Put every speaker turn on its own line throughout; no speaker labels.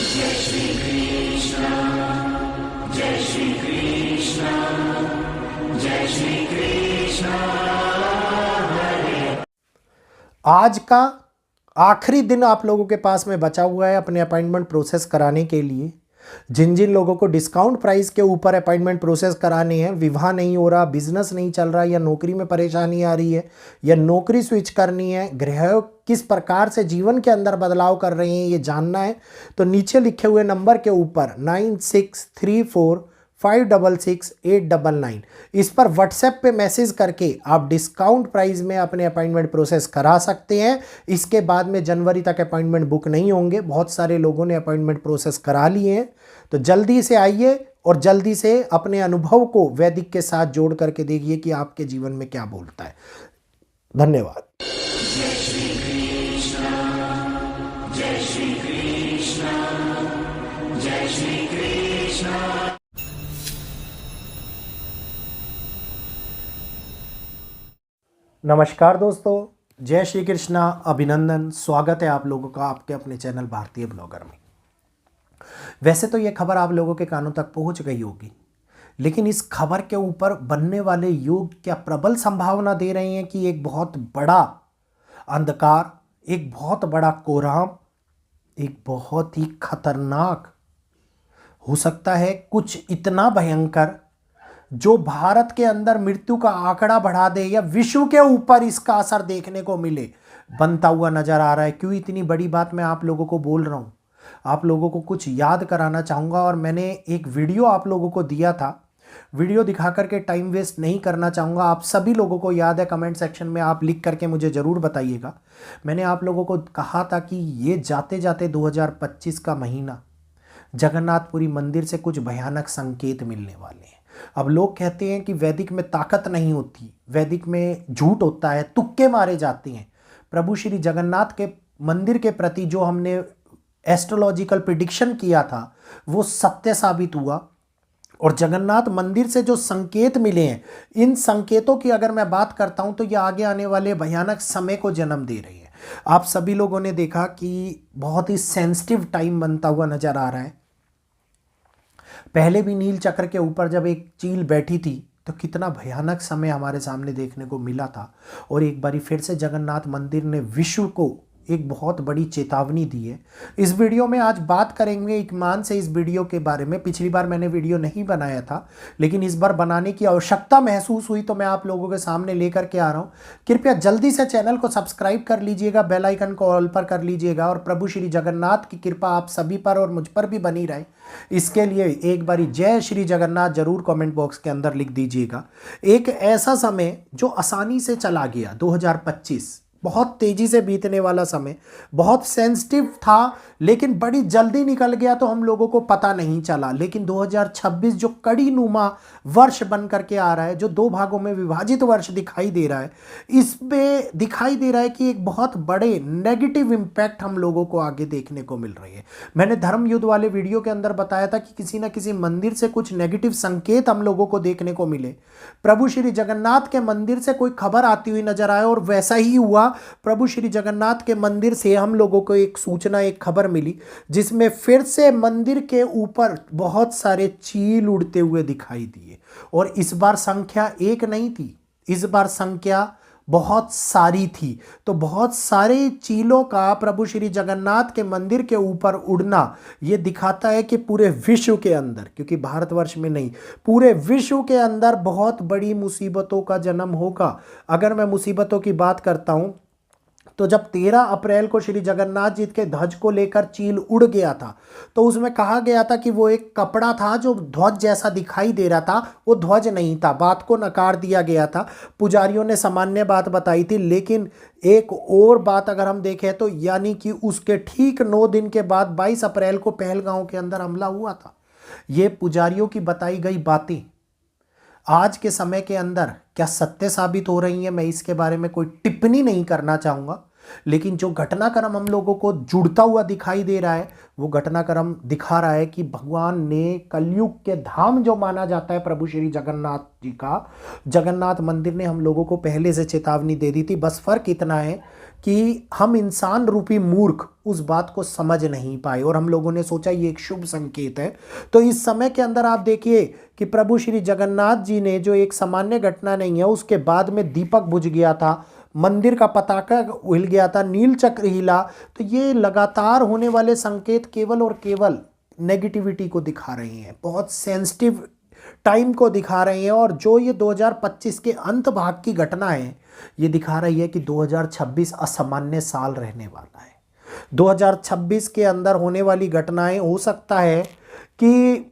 जय श्री कृष्ण, जय श्री कृष्ण, जय श्री कृष्ण।
आज का आखिरी दिन आप लोगों के पास में बचा हुआ है अपने अपॉइंटमेंट प्रोसेस कराने के लिए। जिन जिन लोगों को डिस्काउंट प्राइस के ऊपर अपॉइंटमेंट प्रोसेस कराने हैं, विवाह नहीं हो रहा, बिजनेस नहीं चल रहा, या नौकरी में परेशानी आ रही है, या नौकरी स्विच करनी है, गृह किस प्रकार से जीवन के अंदर बदलाव कर रहे हैं ये जानना है, तो नीचे लिखे हुए नंबर के ऊपर 9634566899 इस पर व्हाट्सएप पे मैसेज करके आप डिस्काउंट प्राइस में अपने अपॉइंटमेंट प्रोसेस करा सकते हैं। इसके बाद में जनवरी तक अपॉइंटमेंट बुक नहीं होंगे। बहुत सारे लोगों ने अपॉइंटमेंट प्रोसेस करा लिए हैं, तो जल्दी से आइए और जल्दी से अपने अनुभव को वैदिक के साथ जोड़ करके देखिए कि आपके जीवन में क्या बोलता है। धन्यवाद।
जय श्री कृष्ण, जय श्री कृष्ण, जय श्री कृष्ण।
नमस्कार दोस्तों, जय श्री कृष्णा, अभिनंदन, स्वागत है आप लोगों का आपके अपने चैनल भारतीय ब्लॉगर में। वैसे तो ये खबर आप लोगों के कानों तक पहुंच गई होगी, लेकिन इस खबर के ऊपर बनने वाले योग क्या प्रबल संभावना दे रहे हैं कि एक बहुत बड़ा अंधकार, एक बहुत बड़ा कोहराम, एक बहुत ही खतरनाक, हो सकता है कुछ इतना भयंकर जो भारत के अंदर मृत्यु का आंकड़ा बढ़ा दे या विश्व के ऊपर इसका असर देखने को मिले, बनता हुआ नजर आ रहा है। क्यों इतनी बड़ी बात मैं आप लोगों को बोल रहा हूं, आप लोगों को कुछ याद कराना चाहूंगा। और मैंने एक वीडियो आप लोगों को दिया था, वीडियो दिखा करके टाइम वेस्ट नहीं करना चाहूंगा। आप सभी लोगों को याद है, कमेंट सेक्शन में आप लिख करके मुझे जरूर बताइएगा। मैंने आप लोगों को कहा था कि ये जाते जाते 2025 का महीना जगन्नाथपुरी मंदिर से कुछ भयानक संकेत मिलने वाले हैं। अब लोग कहते हैं कि वैदिक में ताकत नहीं होती, वैदिक में झूठ होता है, तुक्के मारे जाते हैं। प्रभु श्री जगन्नाथ के मंदिर के प्रति जो हमने एस्ट्रोलॉजिकल प्रिडिक्शन किया था वो सत्य साबित हुआ। और जगन्नाथ मंदिर से जो संकेत मिले हैं, इन संकेतों की अगर मैं बात करता हूं तो ये आगे आने वाले भयानक समय को जन्म दे रही है। आप सभी लोगों ने देखा कि बहुत ही सेंसिटिव टाइम बनता हुआ नजर आ रहा है। पहले भी नील चक्र के ऊपर जब एक चील बैठी थी तो कितना भयानक समय हमारे सामने देखने को मिला था। और एक बारी फिर से जगन्नाथ मंदिर ने विश्व को एक बहुत बड़ी चेतावनी दी है। इस वीडियो में आज बात करेंगे एक मान से इस वीडियो के बारे में। पिछली बार मैंने वीडियो नहीं बनाया था, लेकिन इस बार बनाने की आवश्यकता महसूस हुई तो मैं आप लोगों के सामने लेकर के आ रहा हूं। कृपया जल्दी से चैनल को सब्सक्राइब कर लीजिएगा, बेल आइकन को ऑल पर कर लीजिएगा, और प्रभु श्री जगन्नाथ की कृपा आप सभी पर और मुझ पर भी बनी रहे, इसके लिए एक बारी जय श्री जगन्नाथ जरूर कमेंट बॉक्स के अंदर लिख दीजिएगा। एक ऐसा समय जो आसानी से चला गया, 2025 बहुत तेजी से बीतने वाला समय, बहुत सेंसिटिव था, लेकिन बड़ी जल्दी निकल गया तो हम लोगों को पता नहीं चला। लेकिन 2026 जो कड़ी नुमा वर्ष बन करके आ रहा है, जो दो भागों में विभाजित वर्ष दिखाई दे रहा है, इसमें दिखाई दे रहा है कि एक बहुत बड़े नेगेटिव इंपैक्ट हम लोगों को आगे देखने को मिल रही है। मैंने धर्म युद्ध वाले वीडियो के अंदर बताया था कि किसी न किसी मंदिर से कुछ नेगेटिव संकेत हम लोगों को देखने को मिले। प्रभु श्री जगन्नाथ के मंदिर से कोई खबर आती हुई नजर आए और वैसा ही हुआ। प्रभु श्री जगन्नाथ के मंदिर से हम लोगों को एक सूचना, एक खबर मिली जिसमें फिर से मंदिर के ऊपर बहुत सारे चील उड़ते हुए दिखाई दिए। और इस बार संख्या एक नहीं थी, इस बार संख्या बहुत सारी थी। तो बहुत सारे चीलों का प्रभु श्री जगन्नाथ के मंदिर के ऊपर उड़ना ये दिखाता है कि पूरे विश्व के अंदर, क्योंकि भारतवर्ष में नहीं, पूरे विश्व के अंदर बहुत बड़ी मुसीबतों का जन्म होगा। अगर मैं मुसीबतों की बात करता हूं तो जब 13 अप्रैल को श्री जगन्नाथ जी के ध्वज को लेकर चील उड़ गया था तो उसमें कहा गया था कि वो एक कपड़ा था जो ध्वज जैसा दिखाई दे रहा था, वो ध्वज नहीं था। बात को नकार दिया गया था, पुजारियों ने सामान्य बात बताई थी। लेकिन एक और बात अगर हम देखें तो यानी कि उसके ठीक 9 दिन के बाद 22 अप्रैल को पहलगांव के अंदर हमला हुआ था। ये पुजारियों की बताई गई बातें आज के समय के अंदर क्या सत्य साबित हो रही हैं, मैं इसके बारे में कोई टिप्पणी नहीं करना चाहूँगा। लेकिन जो घटनाक्रम हम लोगों को जुड़ता हुआ दिखाई दे रहा है वो घटनाक्रम दिखा रहा है कि भगवान ने कलयुग के धाम जो माना जाता है प्रभु श्री जगन्नाथ जी का, जगन्नाथ मंदिर ने हम लोगों को पहले से चेतावनी दे दी थी। बस फर्क इतना है कि हम इंसान रूपी मूर्ख उस बात को समझ नहीं पाए और हम लोगों ने सोचा ये एक शुभ संकेत है। तो इस समय के अंदर आप देखिए कि प्रभु श्री जगन्नाथ जी ने, जो एक सामान्य घटना नहीं है, उसके बाद में दीपक बुझ गया था, मंदिर का पताका हिल गया था, नील चक्र हिला, तो ये लगातार होने वाले संकेत केवल और केवल नेगेटिविटी को दिखा रहे हैं, बहुत सेंसिटिव टाइम को दिखा रहे हैं। और जो ये 2025 के अंत भाग की घटना है ये दिखा रही है कि 2026 असामान्य साल रहने वाला है। 2026 के अंदर होने वाली घटनाएं, हो सकता है कि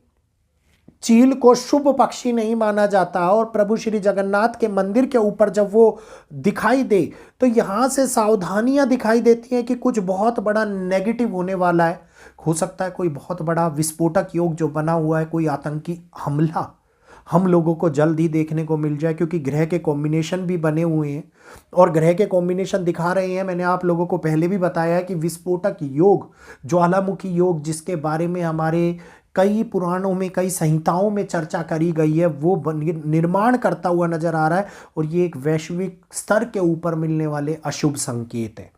चील को शुभ पक्षी नहीं माना जाता और प्रभु श्री जगन्नाथ के मंदिर के ऊपर जब वो दिखाई दे तो यहाँ से सावधानियां दिखाई देती हैं कि कुछ बहुत बड़ा नेगेटिव होने वाला है। हो सकता है कोई बहुत बड़ा विस्फोटक योग जो बना हुआ है, कोई आतंकी हमला हम लोगों को जल्द ही देखने को मिल जाए, क्योंकि ग्रह के कॉम्बिनेशन भी बने हुए हैं और ग्रह के कॉम्बिनेशन दिखा रहे हैं। मैंने आप लोगों को पहले भी बताया है कि विस्फोटक योग, ज्वालामुखी योग, जिसके बारे में हमारे कई पुराणों में, कई संहिताओं में चर्चा करी गई है, वो निर्माण करता हुआ नजर आ रहा है और ये एक वैश्विक स्तर के ऊपर मिलने वाले अशुभ संकेत है।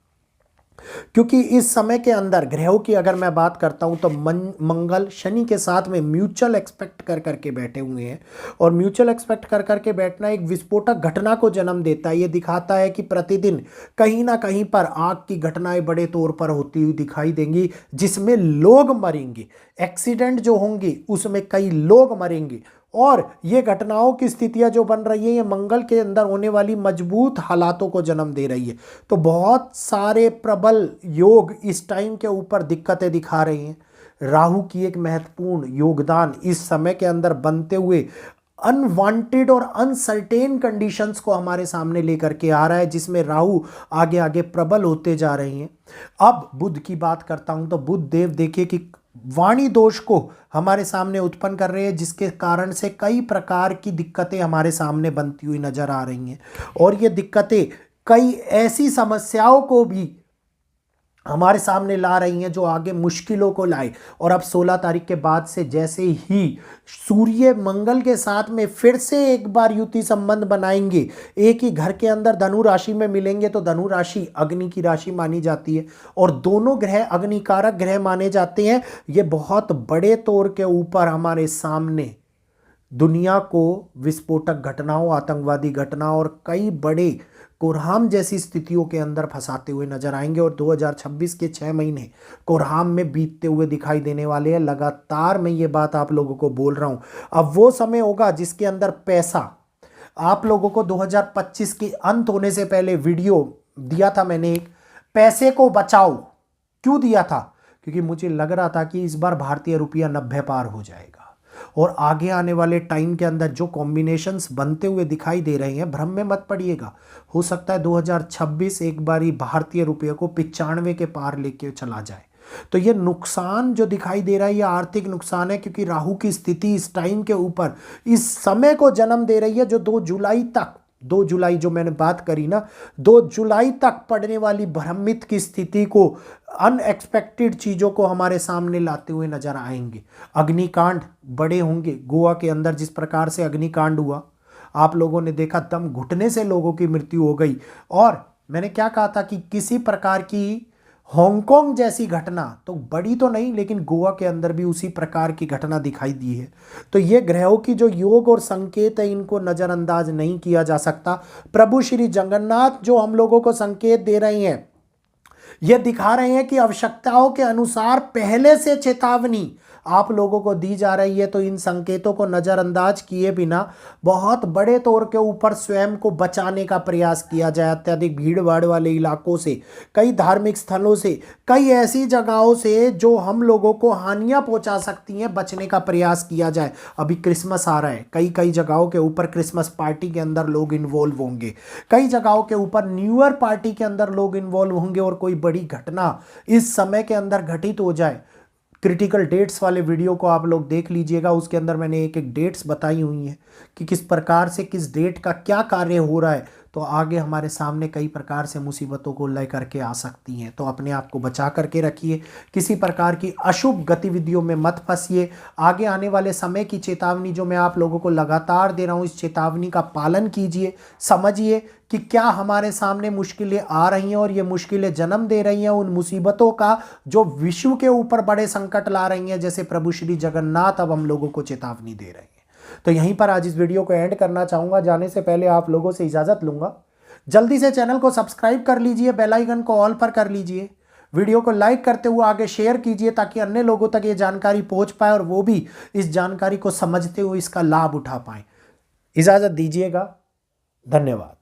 क्योंकि इस समय के अंदर ग्रहों की अगर मैं बात करता हूं तो मंगल शनि के साथ में म्यूचुअल एक्सपेक्ट कर करके बैठे हुए हैं और म्यूचुअल एक्सपेक्ट कर करके बैठना एक विस्फोटक घटना को जन्म देता है। ये दिखाता है कि प्रतिदिन कहीं ना कहीं पर आग की घटनाएं बड़े तौर पर होती हुई दिखाई देंगी, जिसमें लोग मरेंगे, एक्सीडेंट जो होंगे उसमें कई लोग मरेंगे। और ये घटनाओं की स्थितियां जो बन रही है ये मंगल के अंदर होने वाली मजबूत हालातों को जन्म दे रही है। तो बहुत सारे प्रबल योग इस टाइम के ऊपर दिक्कतें दिखा रही हैं। राहु की एक महत्वपूर्ण योगदान इस समय के अंदर बनते हुए अनवांटेड और अनसर्टेन कंडीशंस को हमारे सामने लेकर के आ रहा है, जिसमें राहु आगे आगे प्रबल होते जा रही हैं। अब बुध की बात करता हूं तो बुध देव देखिए कि वाणी दोष को हमारे सामने उत्पन्न कर रहे हैं, जिसके कारण से कई प्रकार की दिक्कतें हमारे सामने बनती हुई नजर आ रही हैं और ये दिक्कतें कई ऐसी समस्याओं को भी हमारे सामने ला रही हैं जो आगे मुश्किलों को लाए। और अब 16 तारीख के बाद से जैसे ही सूर्य मंगल के साथ में फिर से एक बार युति संबंध बनाएंगे, एक ही घर के अंदर धनु राशि में मिलेंगे, तो धनु राशि अग्नि की राशि मानी जाती है और दोनों ग्रह अग्निकारक ग्रह माने जाते हैं। ये बहुत बड़े तौर के ऊपर हमारे सामने दुनिया को विस्फोटक घटनाओं, आतंकवादी घटना और कई बड़े कोरहाम जैसी स्थितियों के अंदर फंसाते हुए नजर आएंगे और 2026 के 6 महीने कोरहाम में बीतते हुए दिखाई देने वाले हैं। लगातार मैं ये बात आप लोगों को बोल रहा हूं। अब वो समय होगा जिसके अंदर पैसा, आप लोगों को 2025 के अंत होने से पहले वीडियो दिया था मैंने एक, पैसे को बचाओ। क्यों दिया था? क्योंकि मुझे लग रहा था कि इस बार भारतीय रुपया 90 पार हो जाएगा और आगे आने वाले टाइम के अंदर जो कॉम्बिनेशंस बनते हुए दिखाई दे रहे हैं, भ्रम में मत पड़िएगा। हो सकता है 2026 एक बारी भारतीय रुपये को 95 के पार लेके चला जाए। तो ये नुकसान जो दिखाई दे रहा है ये आर्थिक नुकसान है, क्योंकि राहु की स्थिति इस टाइम के ऊपर इस समय को जन्म दे रही है जो 2 जुलाई तक, 2 जुलाई जो मैंने बात करी ना, 2 जुलाई तक पड़ने वाली भ्रमित की स्थिति को, अनएक्सपेक्टेड चीज़ों को हमारे सामने लाते हुए नजर आएंगे। अग्निकांड बड़े होंगे। गोवा के अंदर जिस प्रकार से अग्निकांड हुआ, आप लोगों ने देखा, दम घुटने से लोगों की मृत्यु हो गई। और मैंने क्या कहा था कि किसी प्रकार की हांगकांग जैसी घटना, तो बड़ी तो नहीं लेकिन गोवा के अंदर भी उसी प्रकार की घटना दिखाई दी है। तो ये ग्रहों की जो योग और संकेत है इनको नज़रअंदाज नहीं किया जा सकता। प्रभु श्री जगन्नाथ जो हम लोगों को संकेत दे रहे हैं, ये दिखा रहे हैं कि आवश्यकताओं के अनुसार पहले से चेतावनी आप लोगों को दी जा रही है। तो इन संकेतों को नज़रअंदाज किए बिना बहुत बड़े तौर के ऊपर स्वयं को बचाने का प्रयास किया जाए। अत्यधिक भीड़ भाड़ वाले इलाकों से, कई धार्मिक स्थलों से, कई ऐसी जगहों से जो हम लोगों को हानियां पहुंचा सकती हैं, बचने का प्रयास किया जाए। अभी क्रिसमस आ रहा है, कई कई जगहों के ऊपर क्रिसमस पार्टी के अंदर लोग इन्वॉल्व होंगे, कई जगहों के ऊपर न्यू ईयर पार्टी के अंदर लोग इन्वॉल्व होंगे और कोई बड़ी घटना इस समय के अंदर घटित हो जाए। क्रिटिकल डेट्स वाले वीडियो को आप लोग देख लीजिएगा, उसके अंदर मैंने एक एक डेट्स बताई हुई हैं कि किस प्रकार से किस डेट का क्या कार्य हो रहा है। तो आगे हमारे सामने कई प्रकार से मुसीबतों को लेकर के आ सकती हैं। तो अपने आप को बचा करके रखिए, किसी प्रकार की अशुभ गतिविधियों में मत फंसिए। आगे आने वाले समय की चेतावनी जो मैं आप लोगों को लगातार दे रहा हूँ, इस चेतावनी का पालन कीजिए। समझिए कि क्या हमारे सामने मुश्किलें आ रही हैं और ये मुश्किलें जन्म दे रही हैं उन मुसीबतों का जो विश्व के ऊपर बड़े संकट ला रही हैं, जैसे प्रभु श्री जगन्नाथ अब हम लोगों को चेतावनी दे रहे हैं। तो यहीं पर आज इस वीडियो को एंड करना चाहूंगा। जाने से पहले आप लोगों से इजाजत लूंगा। जल्दी से चैनल को सब्सक्राइब कर लीजिए, बेल आइकन को ऑल पर कर लीजिए, वीडियो को लाइक करते हुए आगे शेयर कीजिए ताकि अन्य लोगों तक ये जानकारी पहुंच पाए और वो भी इस जानकारी को समझते हुए इसका लाभ उठा पाए। इजाजत दीजिएगा। धन्यवाद।